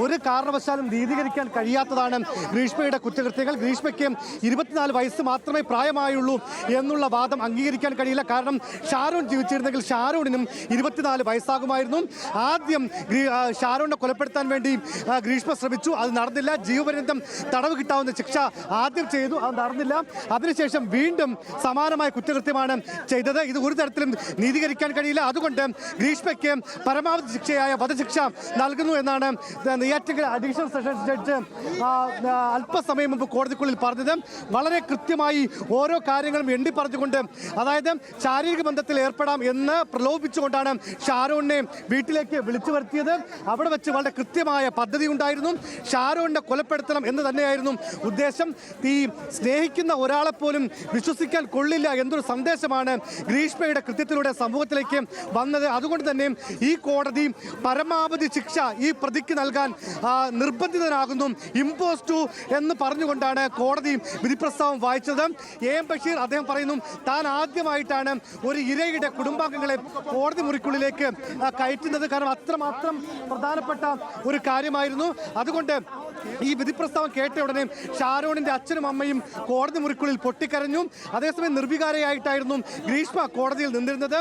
ഒരു കാരണവശാലും നീതീകരിക്കാൻ കഴിയാത്തതാണ് ഗ്രീഷ്മയുടെ കുറ്റകൃത്യങ്ങൾ. ഗ്രീഷ്മയ്ക്ക് 24 വയസ്സ് മാത്രമേ പ്രായമായുള്ളൂ എന്നുള്ള വാദം അംഗീകരിക്കാൻ കഴിയില്ല. കാരണം ഷാരോൺ ജീവിച്ചിരുന്നെങ്കിൽ ഷാരോണിനും 24 വയസ്സാകുമായിരുന്നു. ആദ്യം ഷാരോണിനെ കൊലപ്പെടുത്താൻ വേണ്ടി ഗ്രീഷ്മ ശ്രമിച്ചു, അത് നടന്നില്ല. ജീവപര്യന്തം തടവ് കിട്ടാവുന്ന ശിക്ഷ ആദ്യം ചെയ്തു, അത് നടന്നില്ല. അതിനുശേഷം വീണ്ടും സമാനമായ കുറ്റകൃത്യമാണ് ചെയ്തത്. ഇത് ഒരു തരത്തിലും നീതീകരിക്കാൻ കഴിയില്ല. അതുകൊണ്ട് ഗ്രീഷ്മയ്ക്ക് പരമാവധി ശിക്ഷയായ വധശിക്ഷ നൽകുന്നു എന്നാണ് നെയ്യാറ്റിൻകര അഡീഷണൽ സെഷൻസ് ജഡ്ജ് അല്പസമയം മുമ്പ് കോടതിക്കുള്ളിൽ പറഞ്ഞത്. വളരെ കൃത്യമായി ഓരോ കാര്യങ്ങളും എണ്ണി പറഞ്ഞുകൊണ്ട്, അതായത് ശാരീരിക ബന്ധത്തിൽ ഏർപ്പെടാം എന്ന് പ്രലോഭിപ്പിച്ചുകൊണ്ടാണ് ഷാരോണിനെ വീട്ടിലേക്ക് വിളിച്ചു വരുത്തിയത്. അവിടെ വെച്ച് വളരെ കൃത്യമായ പദ്ധതി ഉണ്ടായിരുന്നു. ഷാരോണിനെ കൊലപ്പെടുത്തണം എന്ന് തന്നെയായിരുന്നു ഉദ്ദേശം. ഈ സ്നേഹിക്കുന്ന ഒരാളെ പോലും വിശ്വസിക്കാൻ കൊള്ളില്ല എന്നൊരു സന്ദേശമാണ് ഗ്രീഷ്മയുടെ കൃത്യത്തിലൂടെ സമൂഹത്തിലേക്ക് വന്നത്. അതുകൊണ്ട് തന്നെ ഈ കോടതി പരമാവധി ശിക്ഷ ഈ പ്രതിക്ക് നൽകാൻ നിർബന്ധിതനാകുന്നു, ഇമ്പോസ് ടു എന്ന് പറഞ്ഞുകൊണ്ടാണ് കോടതി വിധിപ്രസ്താവം വായിച്ചത്. എം ബഷീർ അദ്ദേഹം പറയുന്നു, താൻ ആദ്യമായിട്ടാണ് ഒരു ഇരയുടെ കുടുംബാംഗങ്ങളെ കോടതി മുറിക്കുള്ളിലേക്ക് കയറ്റുന്നത്. കാരണം അത്രമാത്രം പ്രധാനപ്പെട്ട ഒരു കാര്യമായിരുന്നു. അതുകൊണ്ട് ഈ വിധിപ്രസ്താവം കേട്ട ഉടനെ ഷാരോണിന്റെ അച്ഛനും അമ്മയും കോടതി മുറിക്കുള്ളിൽ പൊട്ടിക്കരഞ്ഞു. അതേസമയം നിർവികാരയായിട്ടായിരുന്നു ഗ്രീഷ്മ കോടതിയിൽ നിന്നിരുന്നത്.